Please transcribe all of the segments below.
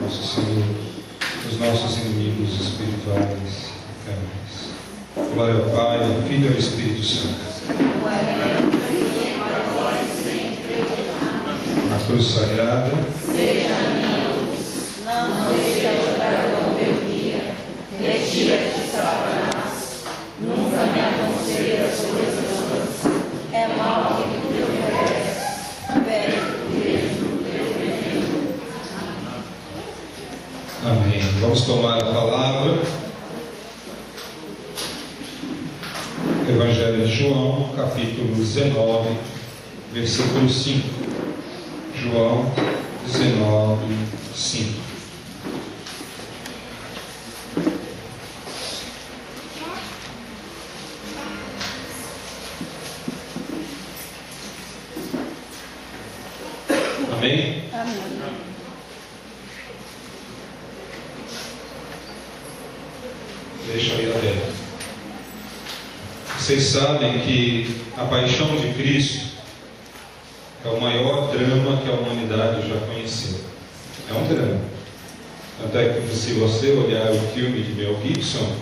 nosso Senhor, os nossos inimigos espirituais e carnais. Glória ao Pai, ao Filho e ao Espírito Santo. A cruz sagrada seja minha luz, não deixe jogar com meu guia, retira-te, Satanás, nunca me aconselhe as coisas vãs, é mal que tu me ofereces, velho do teu veneno. Amém. Vamos tomar a palavra. Evangelho de João, capítulo 19, versículo 5. João 19, 5. Amém? Amém. Deixa aí aberto. Vocês sabem que a paixão de Cristo é o maior drama que a humanidade já conheceu. É um drama. Até que, se você olhar o filme de Mel Gibson,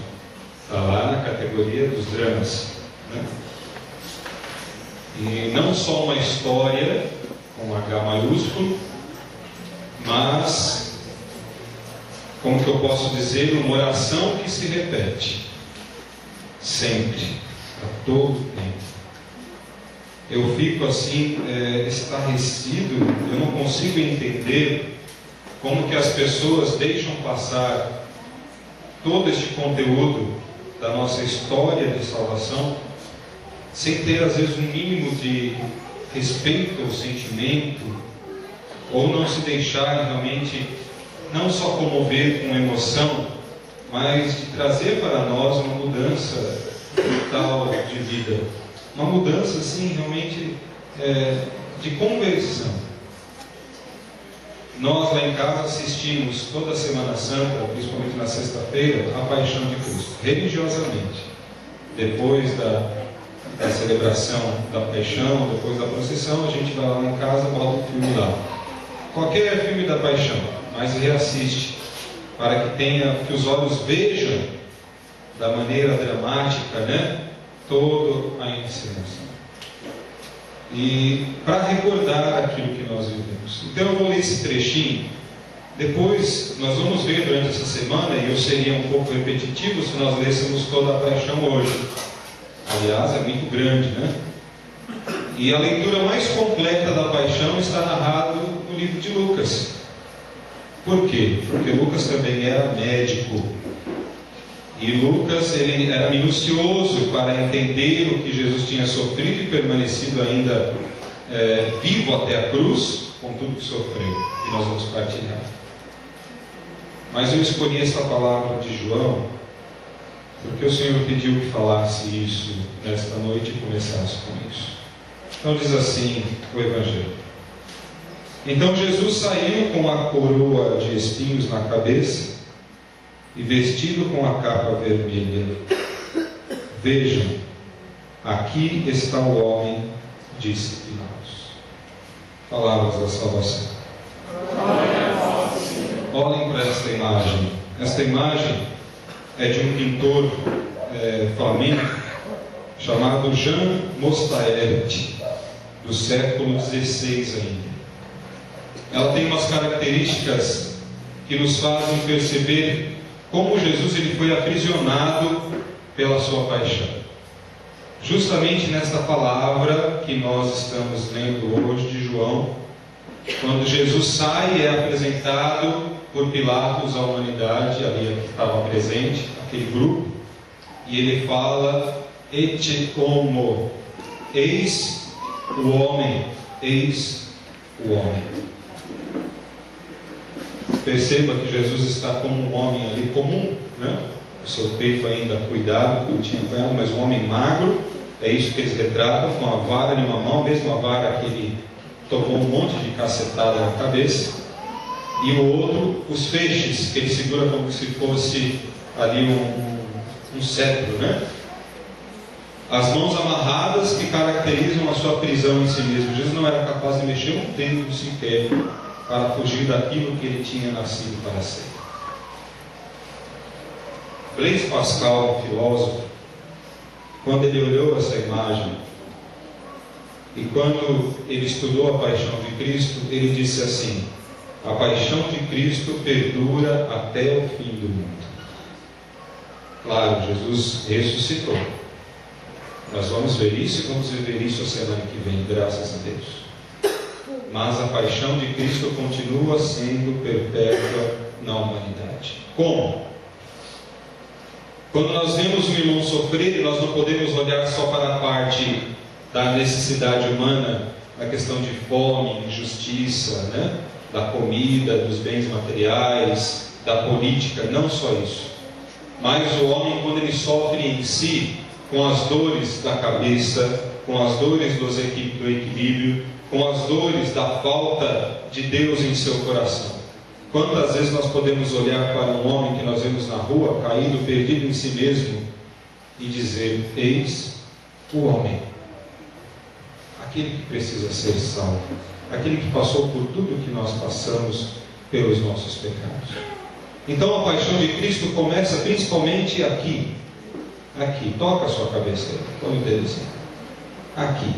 está lá na categoria dos dramas, né? E não só uma história com H maiúsculo, mas, como que eu posso dizer, uma oração que se repete sempre, a todo tempo. Eu fico assim, estarrecido, eu não consigo entender como que as pessoas deixam passar todo este conteúdo da nossa história de salvação sem ter às vezes um mínimo de respeito ao sentimento, ou não se deixarem realmente não só comover com emoção, mas de trazer para nós uma mudança total de vida. Uma mudança, assim, realmente de conversão. Nós lá em casa assistimos toda a Semana Santa, principalmente na sexta-feira, a Paixão de Cristo, religiosamente. Depois da celebração da Paixão, depois da procissão, a gente vai lá em casa e bota o filme lá. Qualquer filme da Paixão, mas reassiste, para que os olhos vejam da maneira dramática, né? Toda a encenação. E para recordar aquilo que nós vivemos. Então eu vou ler esse trechinho. Depois nós vamos ver durante essa semana, e eu seria um pouco repetitivo se nós lêssemos toda a Paixão hoje. Aliás, é muito grande, né? E a leitura mais completa da Paixão está narrado no livro de Lucas. Por quê? Porque Lucas também era médico. E Lucas, ele era minucioso para entender o que Jesus tinha sofrido e permanecido ainda vivo até a cruz, com tudo que sofreu, e nós vamos partilhar. Mas eu escolhi esta palavra de João, porque o Senhor pediu que falasse isso nesta noite e começasse com isso. Então diz assim o Evangelho. Então Jesus saiu com a coroa de espinhos na cabeça, e vestido com a capa vermelha. Vejam, aqui está o homem, disse Pilatos. Palavras da salvação. Olhem para esta imagem. Esta imagem é de um pintor flamengo chamado Jean Mostaert, do século XVI ainda. Ela tem umas características que nos fazem perceber como Jesus ele foi aprisionado pela sua paixão. Justamente nesta palavra que nós estamos lendo hoje de João, quando Jesus sai e é apresentado por Pilatos à humanidade, ali que estava presente, aquele grupo, e ele fala: Ecce homo, eis o homem, eis o homem. Perceba que Jesus está como um homem ali comum, né? O seu peito ainda cuidado, cultivado, mas um homem magro. É isso que eles retratam, com a vara em uma mão, mesmo a vara que ele tomou um monte de cacetada na cabeça, e o outro, os feixes, que ele segura como se fosse ali um cetro, né? As mãos amarradas que caracterizam a sua prisão em si mesmo. Jesus não era capaz de mexer um dedo sequer para fugir daquilo que ele tinha nascido para ser. Blaise Pascal, um filósofo, quando ele olhou essa imagem e quando ele estudou a paixão de Cristo, ele disse assim: a paixão de Cristo perdura até o fim do mundo. Claro, Jesus ressuscitou. Nós vamos ver isso e vamos viver isso a semana que vem, graças a Deus. Mas a paixão de Cristo continua sendo perpétua na humanidade. Como? Quando nós vemos um irmão sofrer, nós não podemos olhar só para a parte da necessidade humana, da questão de fome, injustiça, né? Da comida, dos bens materiais, da política, não só isso. Mas o homem, quando ele sofre em si, com as dores da cabeça, com as dores do equilíbrio, com as dores da falta de Deus em seu coração. Quantas vezes nós podemos olhar para um homem que nós vemos na rua, caído, perdido em si mesmo, e dizer: eis o homem, aquele que precisa ser salvo, aquele que passou por tudo o que nós passamos pelos nossos pecados. Então a paixão de Cristo começa principalmente aqui. Aqui, toca a sua cabeça aí, põe o dedo assim. Aqui.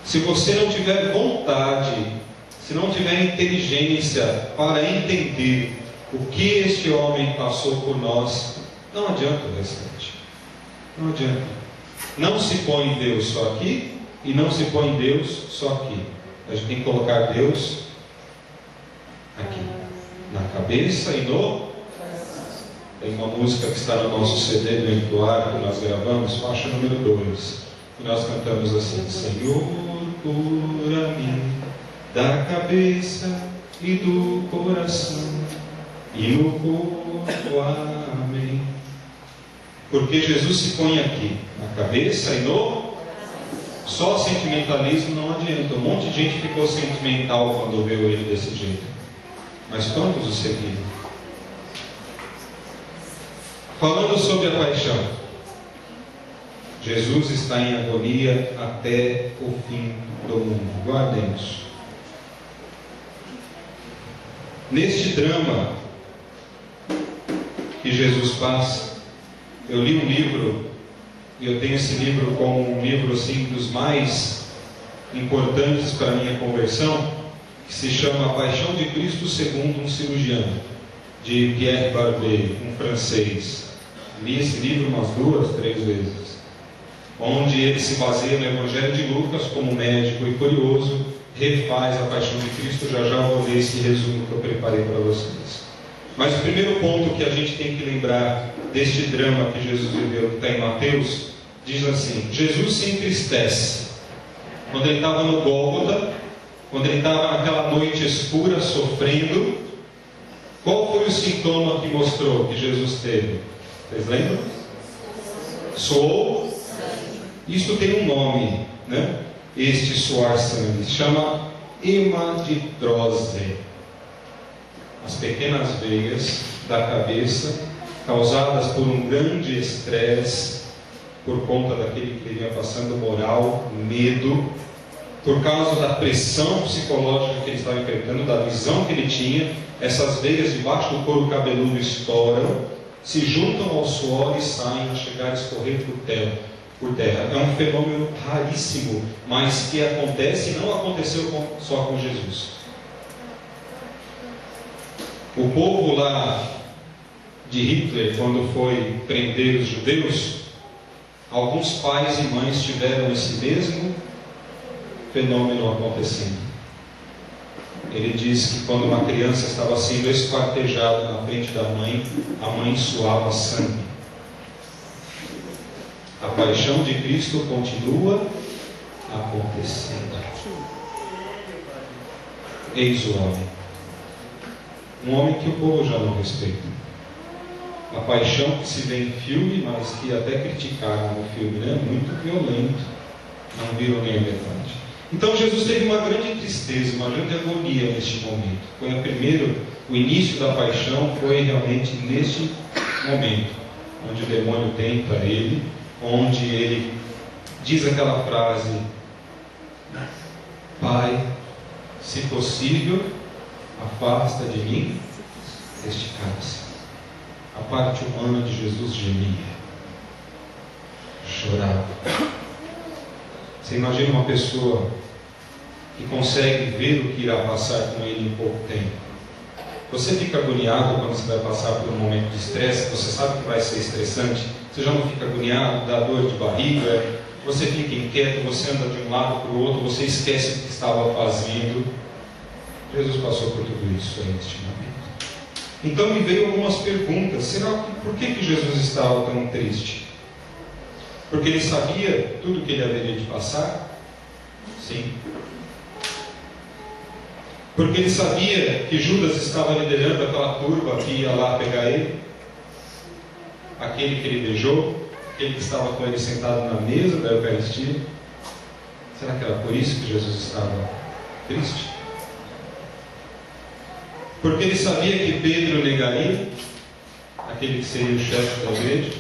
Se você não tiver vontade, se não tiver inteligência para entender o que este homem passou por nós, não adianta o restante. Não adianta. Não se põe Deus só aqui e não se põe Deus só aqui. A gente tem que colocar Deus aqui, na cabeça e no... Tem uma música que está no nosso CD do Entoar, que nós gravamos, faixa número 2. E nós cantamos assim: Senhor, cura mim da cabeça e do coração e no corpo, amém. Porque Jesus se põe aqui, na cabeça e no... Só sentimentalismo não adianta. Um monte de gente ficou sentimental quando viu ele desse jeito, mas quantos o seguiram? Falando sobre a paixão, Jesus está em agonia até o fim do mundo. Guardem isso. Neste drama que Jesus passa, eu li um livro, e eu tenho esse livro como um livro assim, dos mais importantes para a minha conversão, que se chama A Paixão de Cristo segundo um cirurgião, de Pierre Barbet, um francês. Li esse livro umas 2, 3 vezes, onde ele se baseia no Evangelho de Lucas como médico e curioso, refaz a paixão de Cristo. Já vou ler esse resumo que eu preparei para vocês. Mas o primeiro ponto que a gente tem que lembrar deste drama que Jesus viveu, que está em Mateus, diz assim: Jesus se entristece quando ele estava no Gólgota, quando ele estava naquela noite escura sofrendo. Qual foi o sintoma que mostrou que Jesus teve? Vocês lembram? Suou. Isto tem um nome, né? Este suar sangue se chama hematidrose. As pequenas veias da cabeça, causadas por um grande estresse, por conta daquele que ele vinha passando, moral, medo, por causa da pressão psicológica que ele estava enfrentando, da visão que ele tinha, essas veias debaixo do couro cabeludo estouram, se juntam ao suor e saem a chegar a escorrer por terra. É um fenômeno raríssimo, mas que acontece e não aconteceu só com Jesus. O povo lá de Hitler, quando foi prender os judeus, alguns pais e mães tiveram esse mesmo fenômeno acontecendo. Ele diz que quando uma criança estava sendo esquartejada na frente da mãe, a mãe suava sangue. A paixão de Cristo continua acontecendo. Eis o homem. Um homem que o povo já não respeita. A paixão que se vê em filme, mas que até criticaram no filme, né? Muito violento. Não viram nem a metade. Então Jesus teve uma grande tristeza, uma grande agonia neste momento. Foi o início da paixão foi realmente neste momento, onde o demônio tenta ele, onde ele diz aquela frase: Pai, se possível, afasta de mim este cálice. A parte humana de Jesus gemia, chorava. Você imagina uma pessoa que consegue ver o que irá passar com ele em pouco tempo. Você fica agoniado quando você vai passar por um momento de estresse, você sabe que vai ser estressante, você já não fica agoniado, dá dor de barriga, você fica inquieto, você anda de um lado para o outro, você esquece o que estava fazendo. Jesus passou por tudo isso aí neste momento. Então me veio algumas perguntas. Por que Jesus estava tão triste? Porque ele sabia tudo o que ele haveria de passar? Sim. Porque ele sabia que Judas estava liderando aquela turba que ia lá pegar ele? Aquele que ele beijou? Aquele que estava com ele sentado na mesa da Eucaristia? Será que era por isso que Jesus estava triste? Porque ele sabia que Pedro negaria, aquele que seria o chefe da igreja?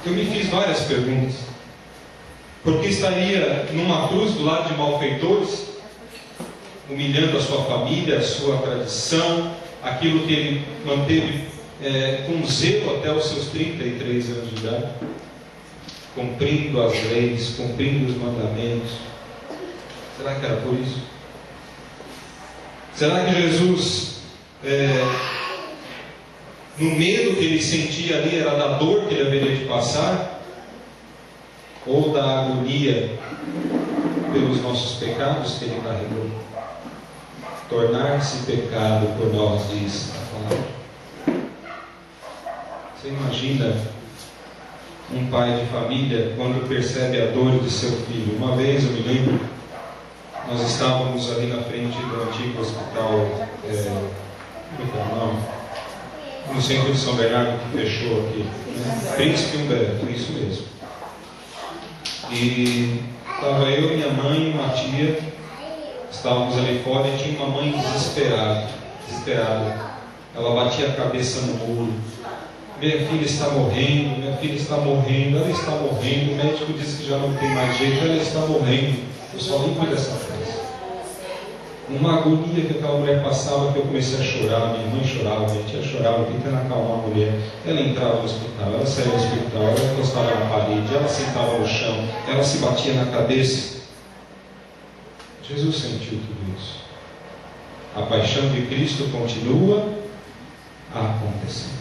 Eu me fiz várias perguntas. Porque estaria numa cruz do lado de malfeitores, humilhando a sua família, a sua tradição, aquilo que ele manteve com zelo até os seus 33 anos de idade, cumprindo as leis, cumprindo os mandamentos. Será que era por isso? Será que Jesus, no medo que ele sentia ali, era da dor que ele haveria de passar? Ou da agonia pelos nossos pecados que ele carregou? Tornar-se pecado por nós, diz a palavra. Você imagina um pai de família quando percebe a dor de seu filho? Uma vez eu me lembro, nós estávamos ali na frente do antigo hospital, como é o nome? No centro de São Bernardo, que fechou aqui, né? Príncipe Humberto, isso mesmo. E estava eu, minha mãe e uma tia, estávamos ali fora e tinha uma mãe desesperada. Ela batia a cabeça no muro. Minha filha está morrendo, ela está morrendo. O médico disse que já não tem mais jeito, ela está morrendo. Eu só lembro dessa frase. Uma agonia que aquela mulher passava, que eu comecei a chorar, minha mãe chorava, minha tia chorava, tentando acalmar a mulher. Ela entrava no hospital, ela saía do hospital, ela encostava na parede, ela sentava no chão, ela se batia na cabeça. Jesus sentiu tudo isso. A paixão de Cristo continua acontecendo.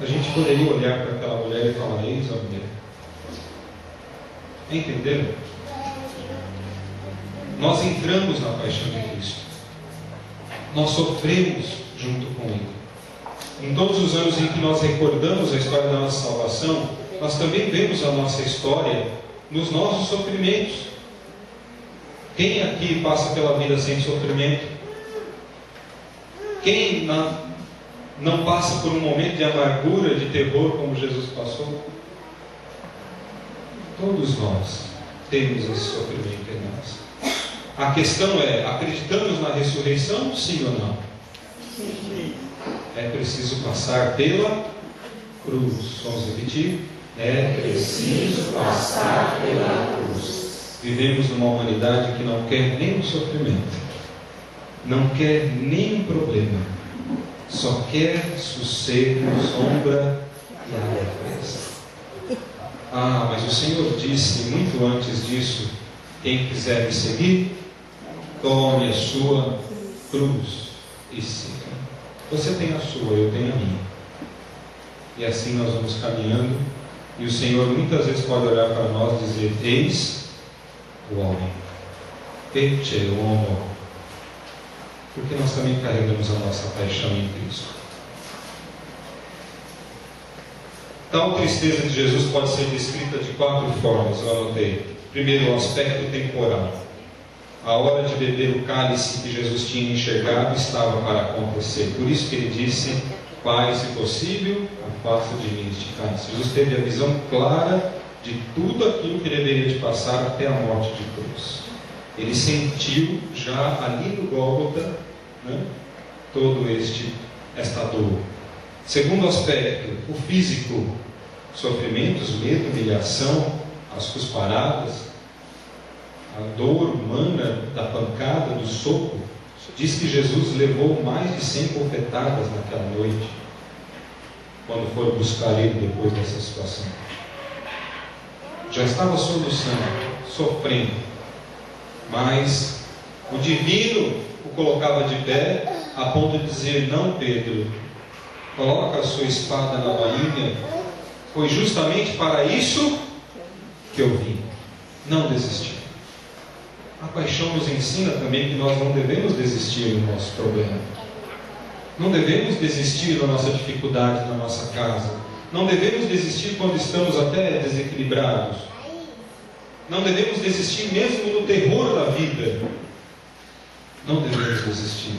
A gente poderia olhar para aquela mulher e falar: eis a mulher. Entenderam? Nós entramos na paixão de Cristo. Nós sofremos junto com Ele. Em todos os anos em que nós recordamos a história da nossa salvação, nós também vemos a nossa história nos nossos sofrimentos. Quem aqui passa pela vida sem sofrimento? Quem não passa por um momento de amargura, de terror, como Jesus passou? Todos nós temos esse sofrimento em nós. A questão é: acreditamos na ressurreição, sim ou não? Sim. É preciso passar pela cruz. Vamos repetir? É preciso passar pela cruz. Vivemos numa humanidade que não quer nem o sofrimento, não quer nem o problema, só quer sossego, sombra e alegria. Mas o Senhor disse muito antes disso: quem quiser me seguir, tome a sua cruz e siga. Você tem a sua, eu tenho a minha. E assim nós vamos caminhando, e o Senhor muitas vezes pode olhar para nós e dizer: eis o homem, ecce homo, porque nós também carregamos a nossa paixão em Cristo. Tal tristeza de Jesus pode ser descrita de 4 formas, eu anotei. Primeiro, o aspecto temporal. A hora de beber o cálice que Jesus tinha enxergado estava para acontecer. Por isso que ele disse: Pai, se possível, afasta de mim este cálice. Jesus teve a visão clara de tudo aquilo que deveria de passar até a morte de cruz. Ele sentiu já ali no Gólgota, né, todo esta dor. Segundo aspecto, o físico: sofrimentos, medo, humilhação, as cusparadas. a dor humana da pancada, do soco, diz que Jesus levou mais de 100 bofetadas naquela noite, quando foram buscar ele depois dessa situação. Já estava soluçando, sofrendo, mas o divino o colocava de pé, a ponto de dizer: não, Pedro, coloca a sua espada na bainha, foi justamente para isso que eu vim. Não desistir. A paixão nos ensina também que nós não devemos desistir do nosso problema. Não devemos desistir da nossa dificuldade na nossa casa. Não devemos desistir quando estamos até desequilibrados. Não devemos desistir mesmo no terror da vida. Não devemos desistir.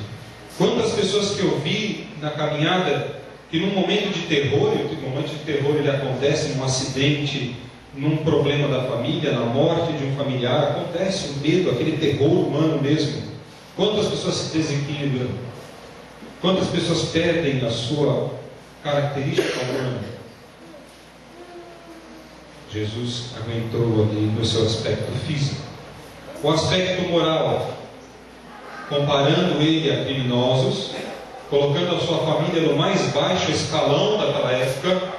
Quantas pessoas que eu vi na caminhada, que num momento de terror, e o momento de terror ele acontece num acidente, num problema da família, na morte de um familiar, acontece o medo, aquele terror humano mesmo. Quantas pessoas se desequilibram? Quantas pessoas perdem a sua característica humana? Jesus aguentou ali no seu aspecto físico. O aspecto moral, comparando ele a criminosos, colocando a sua família no mais baixo escalão daquela época,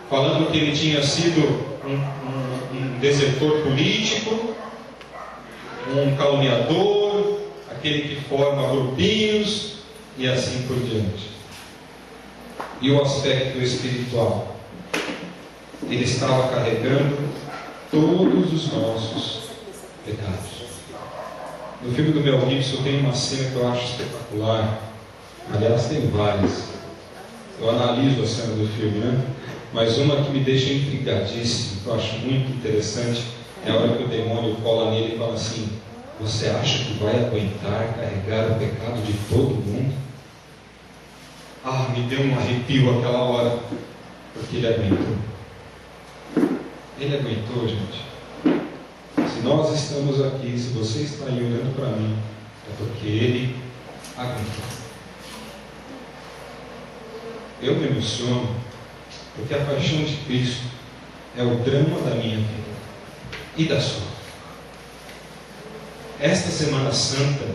falando que ele tinha sido um desertor político, um caluniador, aquele que forma grupinhos e assim por diante. E o aspecto espiritual, ele estava carregando todos os nossos pecados. No filme do Mel Gibson tem uma cena que eu acho espetacular. Aliás, tem várias. Eu analiso a cena do filme, né? Mas uma que me deixa intrigadíssimo, que eu acho muito interessante, é a hora que o demônio cola nele e fala assim: você acha que vai aguentar carregar o pecado de todo mundo? Ah, me deu um arrepio aquela hora, porque ele aguentou. Ele aguentou, gente. Se nós estamos aqui, se você está aí olhando para mim, é porque ele aguentou. Eu me emociono, porque a paixão de Cristo é o drama da minha vida e da sua. Esta Semana Santa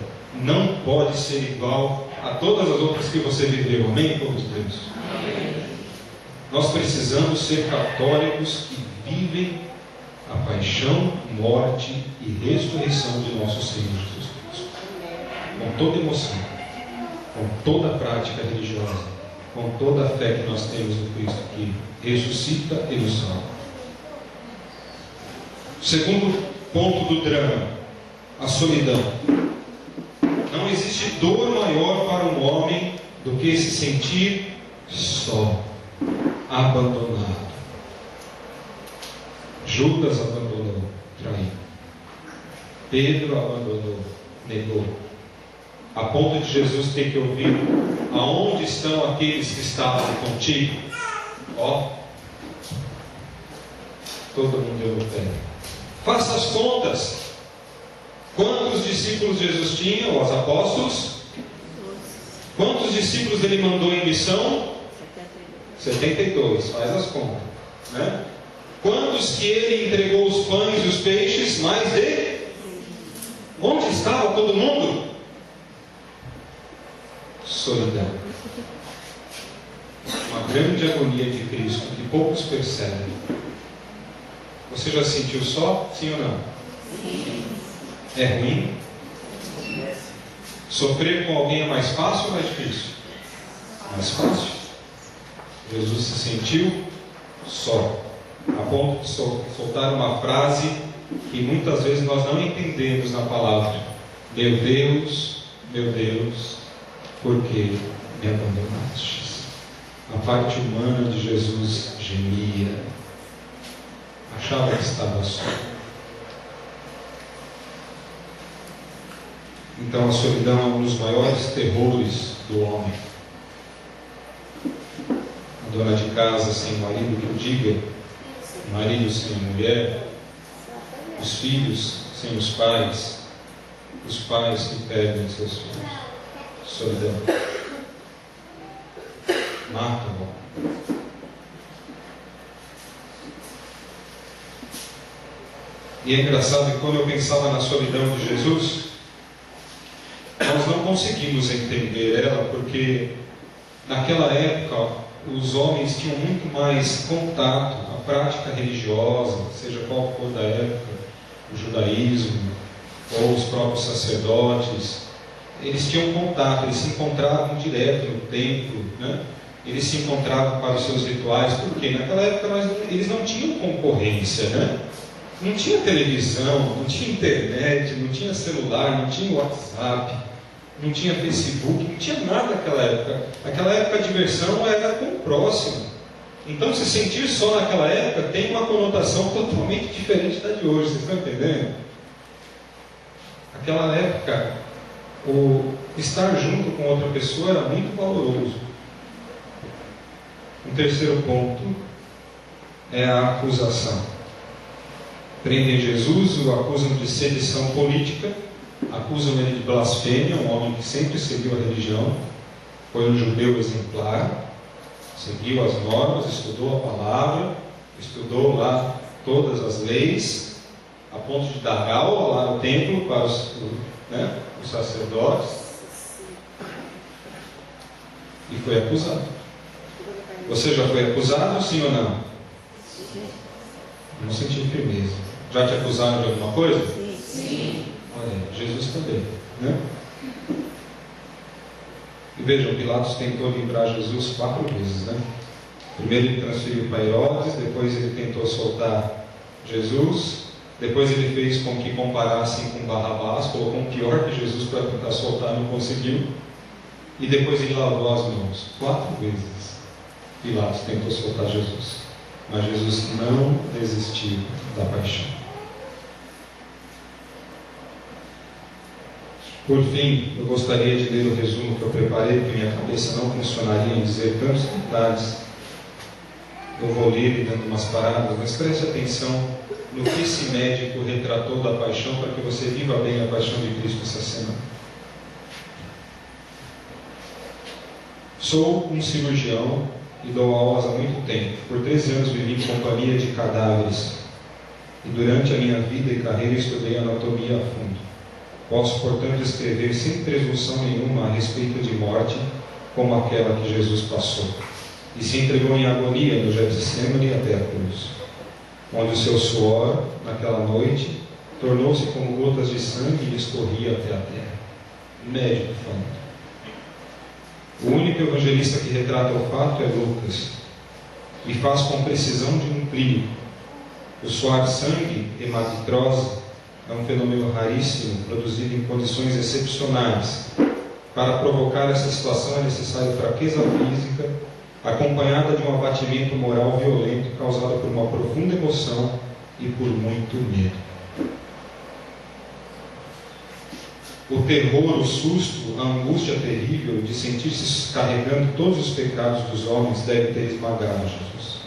não pode ser igual a todas as outras que você viveu. Amém, povo de Deus? Amém. Nós precisamos ser católicos que vivem a paixão, morte e ressurreição de nosso Senhor Jesus Cristo. Com toda emoção, com toda a prática religiosa, com toda a fé que nós temos no Cristo que ressuscita e nos salva. Segundo ponto do drama, a solidão. Não existe dor maior para um homem do que se sentir só, abandonado. Judas abandonou, traiu. Pedro abandonou, negou. A ponto de Jesus ter que ouvir: aonde estão aqueles que estavam contigo? Ó, todo mundo deu no pé. Faça as contas. Quantos discípulos Jesus tinha, os apóstolos? Quantos discípulos ele mandou em missão? 72, faz as contas, né? Quantos que ele entregou os pães e os peixes? Mais de? Onde estava todo mundo? Solidão. Uma grande agonia de Cristo que poucos percebem. Você já se sentiu só? Sim ou não? Sim. É ruim? Sofrer com alguém é mais fácil ou mais difícil? Mais fácil. Jesus se sentiu só, a ponto de soltar uma frase que muitas vezes nós não entendemos na palavra: meu Deus, por que me abandonaste? A parte humana de Jesus gemia, achava que estava só. Então a solidão é um dos maiores terrores do homem. A dona de casa sem marido, que o diga, marido sem mulher, os filhos sem os pais que perdem seus filhos. Solidão mata o homem. E é engraçado que quando eu pensava na solidão de Jesus, nós não conseguimos entender ela, porque naquela época os homens tinham muito mais contato, a prática religiosa, seja qual for da época, o judaísmo, ou os próprios sacerdotes, eles tinham contato, eles se encontravam direto no templo, né? Eles se encontravam para os seus rituais, porque naquela época eles não tinham concorrência, né? Não tinha televisão, não tinha internet, não tinha celular, não tinha WhatsApp, não tinha Facebook, não tinha nada naquela época. Naquela época a diversão era com o próximo. Então se sentir só naquela época tem uma conotação totalmente diferente da de hoje, vocês estão entendendo? Naquela época, o estar junto com outra pessoa era muito valoroso. Um terceiro ponto é a acusação. Prendem Jesus, o acusam de sedição política, acusam ele de blasfêmia, um homem que sempre seguiu a religião, foi um judeu exemplar, seguiu as normas, estudou a palavra, estudou lá todas as leis, a ponto de dar aula lá no templo para os sacerdotes, e foi acusado. Você já foi acusado, sim ou não? Não sentiu firmeza. Já te acusaram de alguma coisa? Sim. Olha, Jesus também, né? E vejam, Pilatos tentou livrar Jesus 4 vezes, né? Primeiro ele transferiu para Herodes, depois ele tentou soltar Jesus, depois ele fez com que comparassem com Barrabás, colocou um pior que Jesus para tentar soltar, não conseguiu, e depois ele lavou as mãos 4 vezes. Pilatos tentou soltar Jesus, mas Jesus não desistiu da paixão. Por fim, eu gostaria de ler o resumo que eu preparei, porque minha cabeça não funcionaria em dizer tantos detalhes. Eu vou ler e dando umas paradas, mas preste atenção no que esse médico retratou da paixão, para que você viva bem a paixão de Cristo essa semana. Sou um cirurgião e dou aulas há muito tempo. Por 13 anos vivi em companhia de cadáveres, e durante a minha vida e carreira estudei anatomia a fundo. Posso, portanto, escrever sem presunção nenhuma a respeito de morte como aquela que Jesus passou, e se entregou em agonia no Getsemane até a cruz, onde o seu suor, naquela noite, tornou-se como gotas de sangue e escorria até a terra. Médico falando. O único evangelista que retrata o fato é Lucas, e faz com precisão de um clínico. O suar sangue, hematitrose, é um fenômeno raríssimo, produzido em condições excepcionais. Para provocar essa situação é necessário fraqueza física, acompanhada de um abatimento moral violento, causado por uma profunda emoção e por muito medo. O terror, o susto, a angústia terrível de sentir-se carregando todos os pecados dos homens deve ter esmagado Jesus.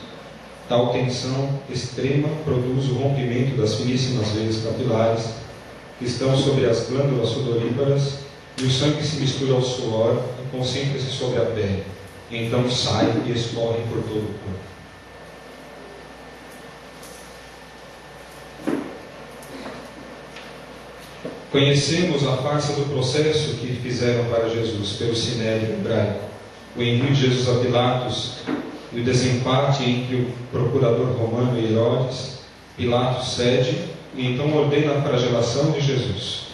Tal tensão extrema produz o rompimento das finíssimas veias capilares que estão sobre as glândulas sudoríparas, e o sangue se mistura ao suor e concentra-se sobre a pele, e então sai e escorre por todo o corpo. Conhecemos a farsa do processo que fizeram para Jesus pelo sinédrio hebraico, o envio de Jesus a Pilatos e o desempate entre o procurador romano e Herodes. Pilatos cede e então ordena a flagelação de Jesus.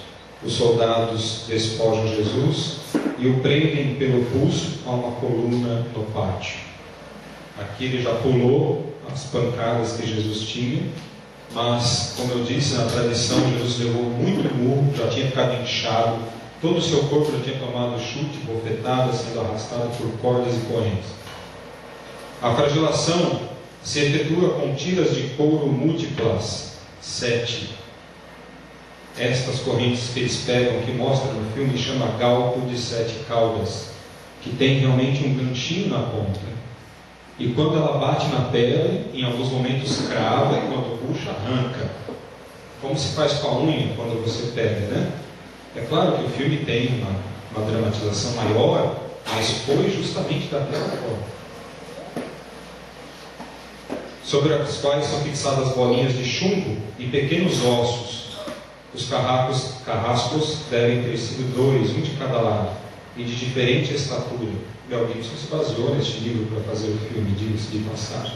Os soldados despojam Jesus e o prendem pelo pulso a uma coluna no pátio. Aqui ele já pulou as pancadas que Jesus tinha, mas, como eu disse, na tradição, Jesus levou muito murro, já tinha ficado inchado, todo o seu corpo já tinha tomado chute, bofetada, sendo arrastado por cordas e correntes. A flagelação se efetua com tiras de couro múltiplas, 7. Estas correntes que eles pegam, que mostram no filme, chama galco de 7 caudas, que tem realmente um ganchinho na ponta. E quando ela bate na pele, em alguns momentos crava, e quando puxa, arranca. Como se faz com a unha quando você pega, né? É claro que o filme tem uma dramatização maior, mas foi justamente daquela forma. sobre as quais são fixadas bolinhas de chumbo e pequenos ossos. Os carrascos devem ter sido 2, um de cada lado, e de diferente estatura. Mel Gibson se baseou neste livro para fazer o filme, diga-se de passagem.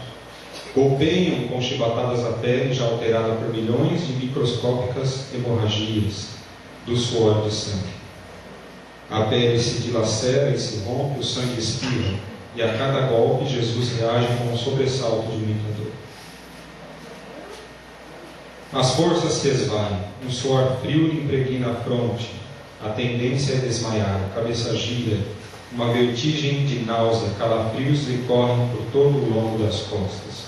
Golpeiam com chibatadas a pele já alterada por milhões de microscópicas hemorragias do suor de sangue. A pele se dilacera e se rompe, o sangue espirra, e a cada golpe Jesus reage com um sobressalto de muita dor. As forças se esvaem, um suor frio lhe impregna a fronte, a tendência é desmaiar, a cabeça gira, uma vertigem de náusea, calafrios lhe correm por todo o longo das costas.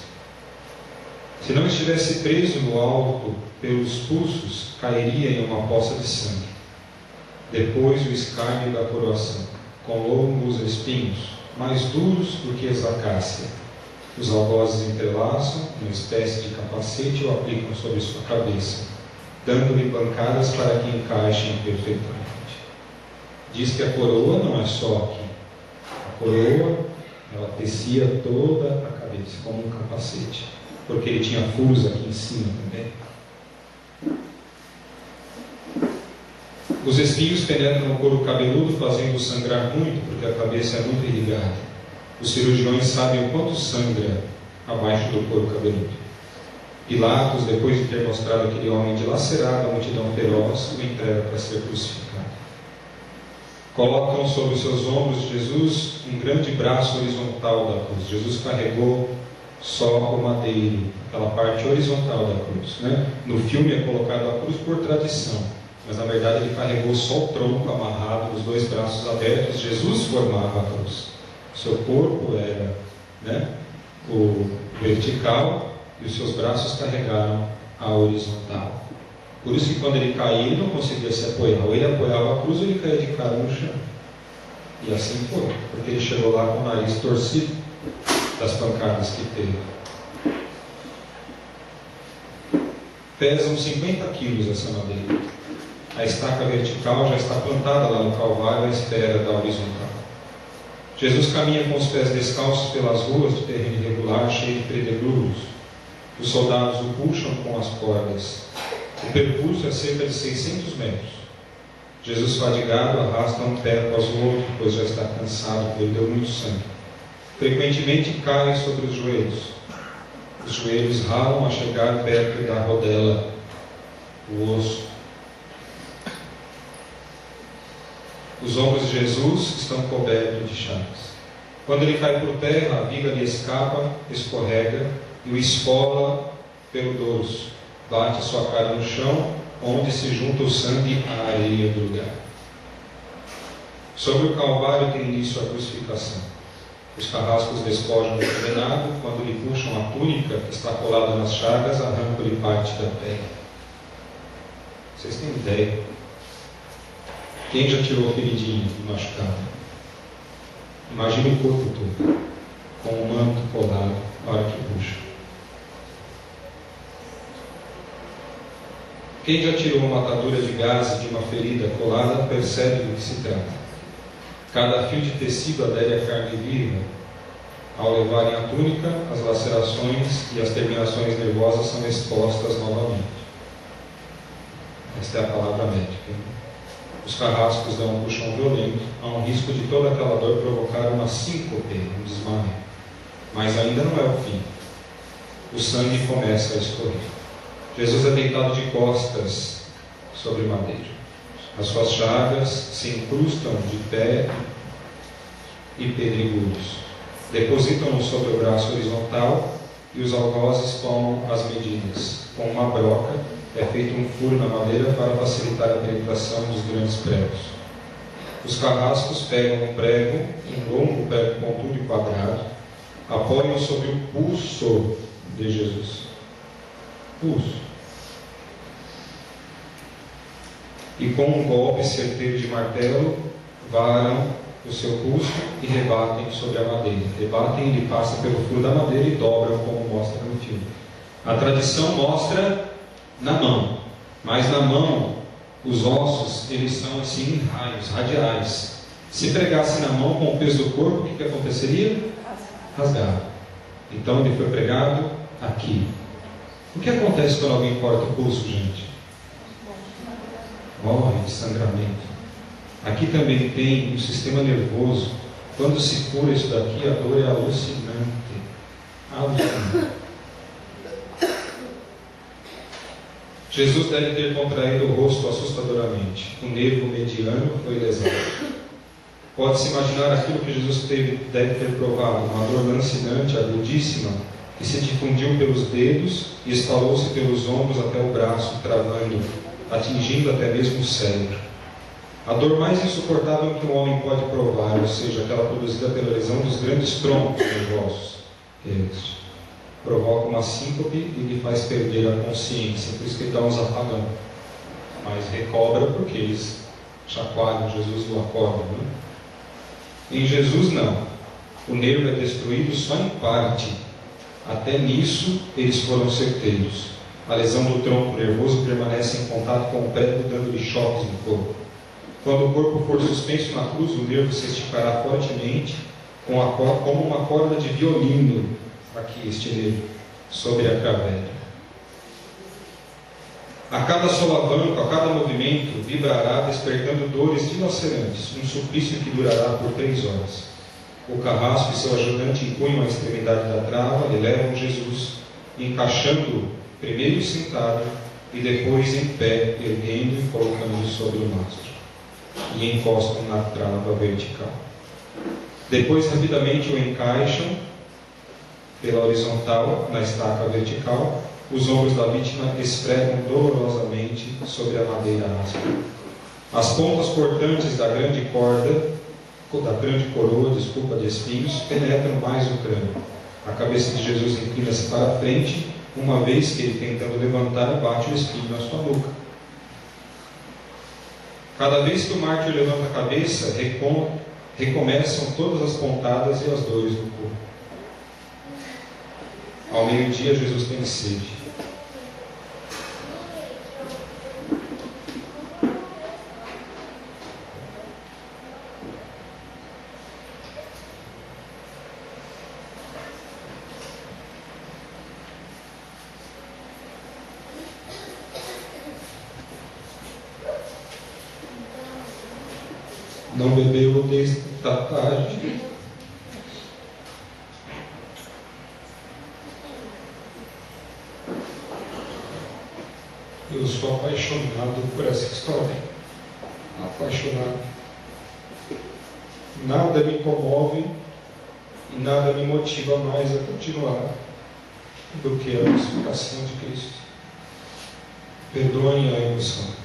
Se não estivesse preso no alto pelos pulsos, cairia em uma poça de sangue. Depois o escárnio da coroação, com longos espinhos, mais duros do que as acácia. Os algozes entrelaçam, uma espécie de capacete, e o aplicam sobre sua cabeça, dando-lhe pancadas para que encaixem perfeitamente. Diz que a coroa não é só aqui. A coroa, ela tecia toda a cabeça, como um capacete, porque ele tinha furos aqui em cima também. Os espinhos penetram no couro cabeludo, fazendo sangrar muito, porque a cabeça é muito irrigada. Os cirurgiões sabem o quanto sangra abaixo do couro cabeludo. Pilatos, depois de ter mostrado aquele homem dilacerado à multidão feroz, o entrega para ser crucificado. Colocam sobre os seus ombros de Jesus um grande braço horizontal da cruz. Jesus carregou só o madeiro, aquela parte horizontal da cruz, né? No filme é colocado a cruz por tradição, mas na verdade ele carregou só o tronco amarrado, os dois braços abertos. Jesus formava a cruz. O seu corpo era, né, o vertical e os seus braços carregaram a horizontal. Por isso que quando ele caía, ele não conseguia se apoiar. Ou ele apoiava a cruz ou ele caía de cara no chão. E assim foi, porque ele chegou lá com o nariz torcido das pancadas que teve. Pesam 50 quilos essa madeira. A estaca vertical já está plantada lá no Calvário à espera da horizontal. Jesus caminha com os pés descalços pelas ruas de terreno irregular, cheio de pedregulhos. Os soldados o puxam com as cordas. O percurso é cerca de 600 metros. Jesus, fadigado, arrasta um pé após o outro, pois já está cansado, perdeu muito sangue. Frequentemente cai sobre os joelhos. Os joelhos ralam a chegar perto da rodela, o osso. Os ombros de Jesus estão cobertos de chagas. Quando ele cai por terra, a viga lhe escapa, escorrega e o esfola pelo dorso. Bate sua cara no chão, onde se junta o sangue à areia do lugar. Sobre o Calvário tem início a crucificação. Os carrascos despojam o condenado, quando lhe puxam a túnica que está colada nas chagas, arrancam-lhe parte da pele. Vocês têm ideia? Quem já tirou feridinha e machucado? Imagina o corpo todo, com o manto colado, na hora que puxa. Quem já tirou uma atadura de gás de uma ferida colada percebe do que se trata. Cada fio de tecido adere à carne viva. Ao levarem a túnica, as lacerações e as terminações nervosas são expostas novamente. Esta é a palavra médica. Os carrascos dão um puxão violento, há um risco de toda aquela dor provocar uma síncope, um desmaio. Mas ainda não é o fim. O sangue começa a escorrer. Jesus é deitado de costas sobre madeira. As suas chagas se incrustam de pé e pedregulhos. Depositam-no sobre o braço horizontal e os algozes tomam as medidas. Com uma broca é feito um furo na madeira para facilitar a penetração dos grandes pregos. Os carrascos pegam um prego, um longo prego pontudo e quadrado, apoiam sobre o pulso de Jesus. Pulso. E com um golpe certeiro de martelo, varam o seu pulso e rebatem sobre a madeira. Rebatem e ele passa pelo furo da madeira e dobram, como mostra no filme. A tradição mostra na mão, mas na mão os ossos eles são assim em raios, radiais. Se pregasse na mão com o peso do corpo, o que aconteceria? Rasgado. Então ele foi pregado aqui. O que acontece quando alguém corta o pulso, gente? Morre de sangramento. Aqui também tem um sistema nervoso. Quando se cura isso daqui, a dor é alucinante. Alucinante. Jesus deve ter contraído o rosto assustadoramente. O nervo mediano foi lesado. Pode-se imaginar aquilo que Jesus deve ter provado. Uma dor lancinante, agudíssima, que se difundiu pelos dedos e espalhou-se pelos ombros até o braço, travando, atingindo até mesmo o cérebro. A dor mais insuportável que um homem pode provar, ou seja, aquela produzida pela lesão dos grandes troncos nervosos, que é este. Provoca uma síncope e lhe faz perder a consciência, por isso que ele dá uns apagão. Mas recobra porque eles chacoalham Jesus e o acordam. Né? Em Jesus não. O nervo é destruído só em parte. Até nisso eles foram certeiros. A lesão do tronco nervoso permanece em contato com o prego, dando-lhe choques no corpo. Quando o corpo for suspenso na cruz, o nervo se esticará fortemente, como uma corda de violino, aqui este nervo, sobre a caverna. A cada solavanco, a cada movimento, vibrará, despertando dores dilacerantes, um suplício que durará por 3 horas. O carrasco e seu ajudante empunham a extremidade da trava e levam Jesus, encaixando-o primeiro sentado e depois em pé, erguendo e colocando-o sobre o mastro, e encostam na trava vertical. Depois rapidamente o encaixam pela horizontal na estaca vertical. Os ombros da vítima esfregam dolorosamente sobre a madeira áspera. As pontas cortantes da grande coroa de espinhos penetram mais o crânio. A cabeça de Jesus inclina-se para a frente, uma vez que ele, tentando levantar, bate o espinho na sua nuca. Cada vez que o mártir levanta a cabeça, recomeçam todas as pontadas e as dores do corpo. Ao meio-dia, Jesus tem sede. Não bebeu desde a tarde. Eu sou apaixonado por essa história. Apaixonado. Nada me comove e nada me motiva mais a continuar do que a explicação de Cristo. Perdoem a emoção.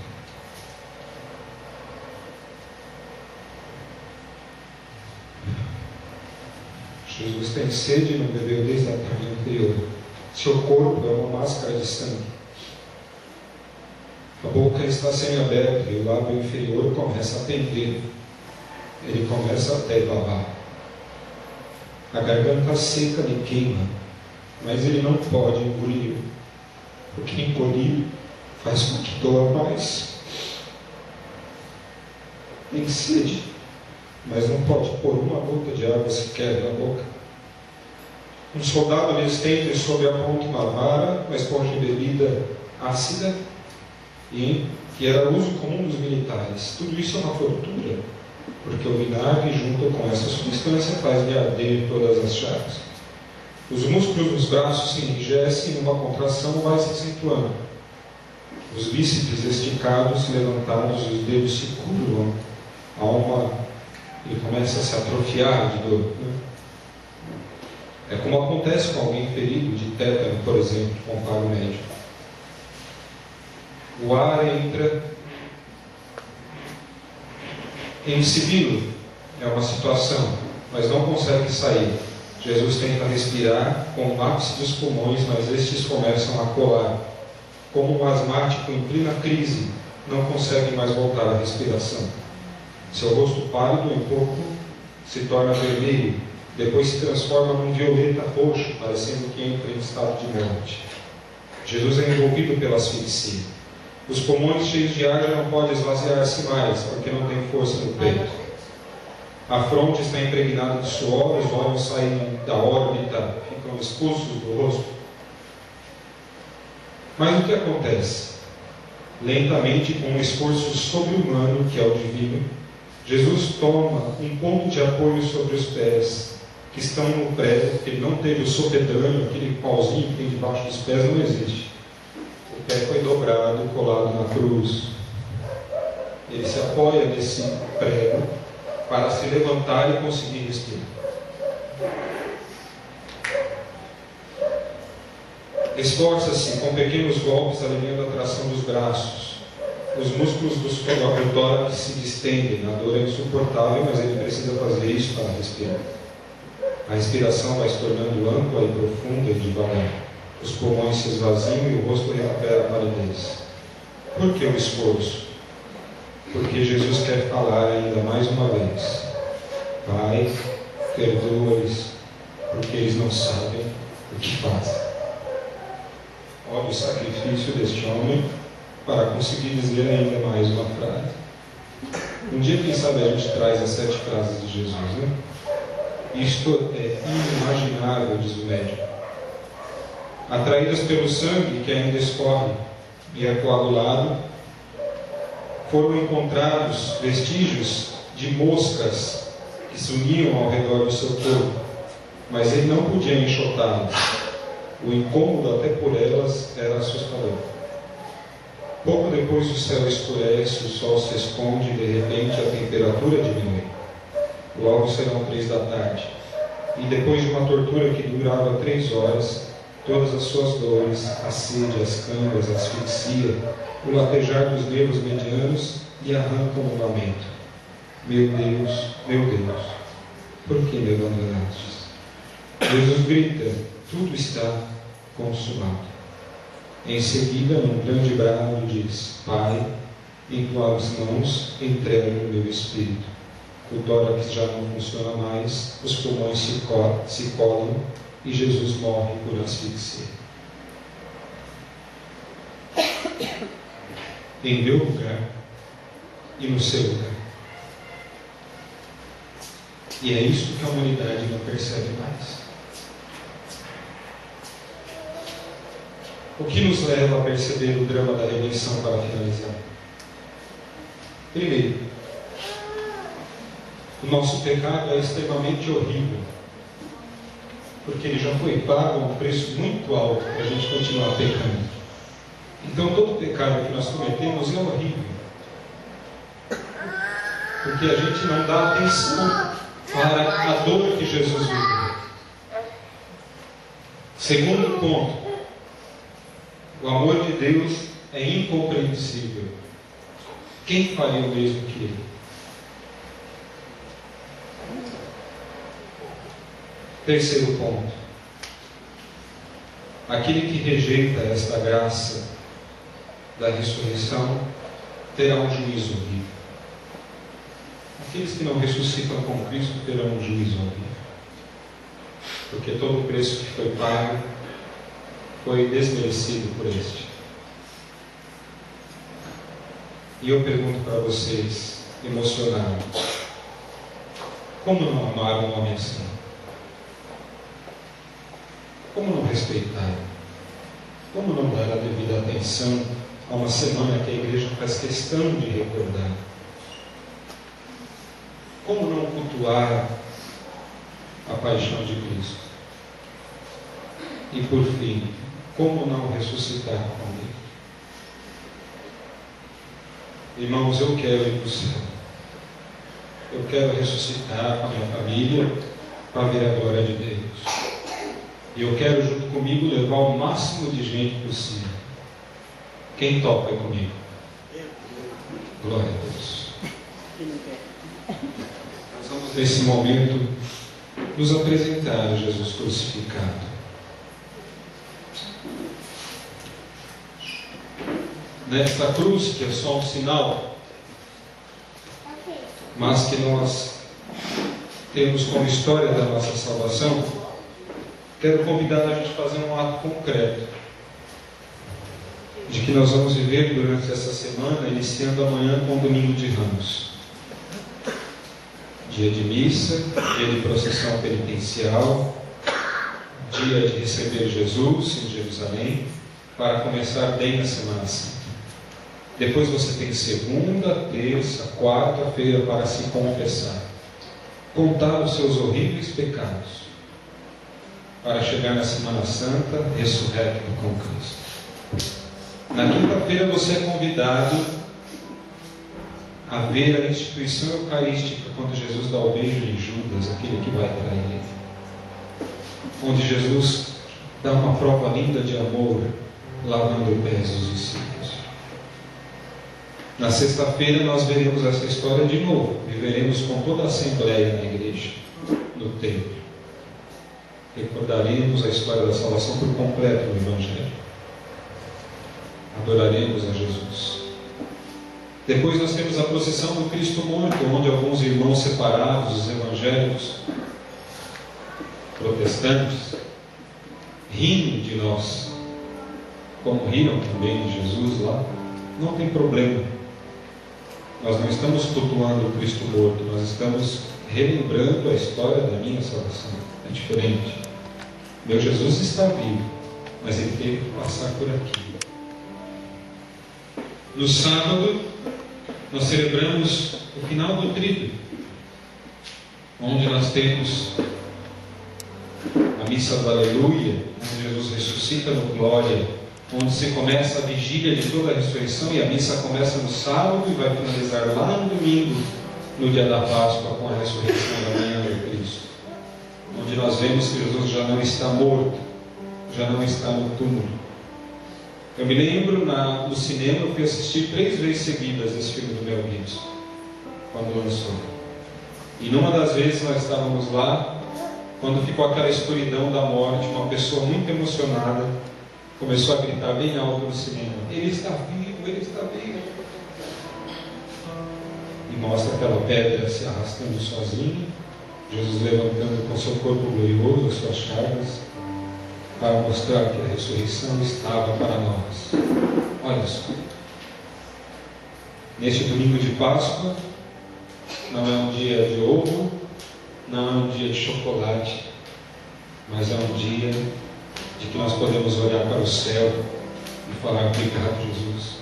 Jesus tem sede e não bebeu desde a tarde anterior. Seu corpo é uma máscara de sangue. A boca está semi-aberta e o lábio inferior começa a pender. Ele começa até babar. A garganta seca lhe queima, mas ele não pode engolir, porque engolir faz com que doa mais. Tem sede, mas não pode pôr uma gota de água sequer na boca. Um soldado lhe estende sobre a ponta uma vara, uma esponja de bebida ácida, que era uso comum dos militares. Tudo isso é uma tortura, porque o vinagre, junto com essa substância, faz-lhe arder todas as chagas. Os músculos dos braços se enrijecem e uma contração vai se acentuando. Os bíceps esticados, levantados, os dedos se curvam. A alma começa a se atrofiar de dor. É como acontece com alguém ferido de tétano, por exemplo, compara o médico. O ar entra em sibilo, é uma situação, mas não consegue sair. Jesus tenta respirar com o ápice dos pulmões, mas estes começam a colar. Como um asmático em plena crise, não consegue mais voltar à respiração. Seu rosto pálido em pouco se torna vermelho, depois se transforma num violeta roxo, parecendo que entra em estado de morte. Jesus é envolvido pela asfixia. Os pulmões cheios de ar já não podem esvaziar-se mais, porque não tem força no peito. A fronte está impregnada de suor, os olhos saem da órbita, ficam expulsos do rosto. Mas o que acontece? Lentamente, com um esforço sobre-humano, que é o divino, Jesus toma um ponto de apoio sobre os pés, que estão no pré. Ele não teve o sopedâneo, aquele pauzinho que tem debaixo dos pés, não existe. O pé foi dobrado, colado na cruz. Ele se apoia nesse prego para se levantar e conseguir respirar. Esforça-se com pequenos golpes, aliviando a tração dos braços. Os músculos do tórax se distendem, a dor é insuportável, mas ele precisa fazer isso para respirar. A respiração vai se tornando ampla e profunda e devagar. Os pulmões se esvaziam e o rosto recupera a palidez. Por que o esforço? Porque Jesus quer falar ainda mais uma vez: Pai, perdoa-lhes, porque eles não sabem o que fazem. Olha o sacrifício deste homem para conseguir dizer ainda mais uma frase. Um dia, quem sabe, a gente traz as 7 frases de Jesus, né? Isto é inimaginável, diz o médico. Atraídas pelo sangue que ainda escorre e é coagulado, foram encontrados vestígios de moscas que se uniam ao redor do seu corpo, mas ele não podia enxotá-las. O incômodo até por elas era assustador. Pouco depois o céu escurece, o sol se esconde e de repente a temperatura diminui. Logo serão 3 da tarde. E depois de uma tortura que durava 3 horas, todas as suas dores, a sede, as câimbras, a asfixia, o latejar dos nervos medianos lhe arrancam o lamento. Meu Deus, por que me abandonastes? Jesus grita: tudo está consumado. Em seguida, num grande brado, diz: Pai, em tuas mãos entrego o meu espírito. O tórax já não funciona mais, os pulmões se colam e Jesus morre por asfixia. Em meu lugar e no seu lugar. E é isso que a humanidade não percebe mais. O que nos leva a perceber o drama da redenção para finalizar? Primeiro, o nosso pecado é extremamente horrível, porque ele já foi pago a um preço muito alto para a gente continuar pecando. Então todo pecado que nós cometemos é horrível, porque a gente não dá atenção para a dor que Jesus viveu. Segundo ponto, o amor de Deus é incompreensível. Quem faria o mesmo que Ele? Terceiro ponto, aquele que rejeita esta graça da ressurreição terá um juízo horrível. Aqueles que não ressuscitam com Cristo terão um juízo horrível, porque todo o preço que foi pago foi desmerecido por este. E eu pergunto para vocês, emocionados: como não amar um homem assim? Como não respeitar? Como não dar a devida atenção a uma semana que a igreja faz questão de recordar? Como não cultuar a paixão de Cristo? E por fim, como não ressuscitar com Ele? Irmãos, eu quero ir para o céu. Eu quero ressuscitar com a minha família para ver a glória de Deus. E eu quero, junto comigo, levar o máximo de gente possível. Quem topa comigo? Glória a Deus. Nós vamos, nesse momento, nos apresentar a Jesus crucificado. Nesta cruz, que é só um sinal, mas que nós temos como história da nossa salvação, quero convidar a gente a fazer um ato concreto, de que nós vamos viver durante essa semana, iniciando amanhã com o Domingo de Ramos. Dia de missa, dia de procissão penitencial, dia de receber Jesus em Jerusalém, para começar bem a Semana Santa. Depois você tem segunda, terça, quarta-feira para se confessar, contar os seus horríveis pecados, para chegar na Semana Santa ressurreto com Cristo. Na quinta-feira você é convidado a ver a instituição eucarística, quando Jesus dá o beijo em Judas, aquele que vai trair ele, onde Jesus dá uma prova linda de amor, lavando os pés dos discípulos. Na sexta-feira nós veremos essa história de novo, viveremos com toda a assembleia na igreja, no templo. Recordaremos a história da salvação por completo no Evangelho. Adoraremos a Jesus. Depois nós temos a procissão do Cristo morto, onde alguns irmãos separados, os evangélicos, protestantes, rindo de nós, como riram também de Jesus lá. Não tem problema. Nós não estamos cultuando o Cristo morto, nós estamos relembrando a história da minha salvação. É diferente. Meu Jesus está vivo, mas ele teve que passar por aqui. No sábado, nós celebramos o final do tríduo, onde nós temos a missa do Aleluia, onde Jesus ressuscita no glória, onde se começa a vigília de toda a ressurreição, e a missa começa no sábado e vai finalizar lá no domingo, no dia da Páscoa, com a ressurreição da manhã do Cristo, onde nós vemos que Jesus já não está morto, já não está no túmulo. Eu me lembro no cinema, eu fui assistir 3 vezes seguidas esse filme do Mel Gibson, quando lançou. E numa das vezes nós estávamos lá, quando ficou aquela escuridão da morte, uma pessoa muito emocionada começou a gritar bem alto no cinema: ele está vivo, ele está vivo. E mostra aquela pedra se arrastando sozinha, Jesus levantando com seu corpo glorioso, as suas chagas, para mostrar que a ressurreição estava para nós. Olha só, neste domingo de Páscoa, não é um dia de ovo, não é um dia de chocolate, mas é um dia de que nós podemos olhar para o céu e falar: obrigado, Jesus,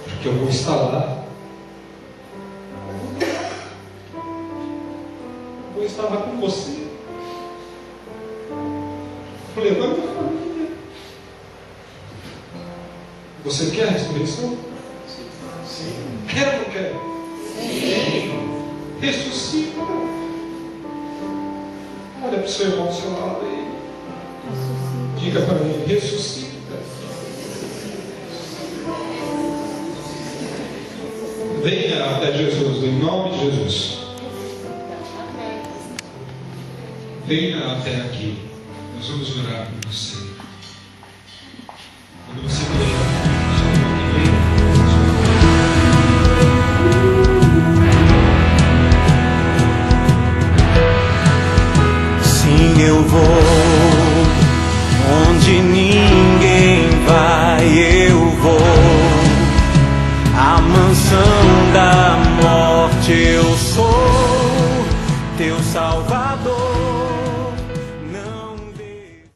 porque eu vou estar lá. Eu vou estar lá com você, vou levar minha família. Você quer a ressurreição? Sim. Quer ou não quer? Sim. Ressuscita. Olha para o seu irmão do seu lado aí. Diga para ele: ressuscita. Venha até Jesus, em nome de Jesus. Venha até aqui. Nós vamos orar por você. Quando você puder, sim, eu vou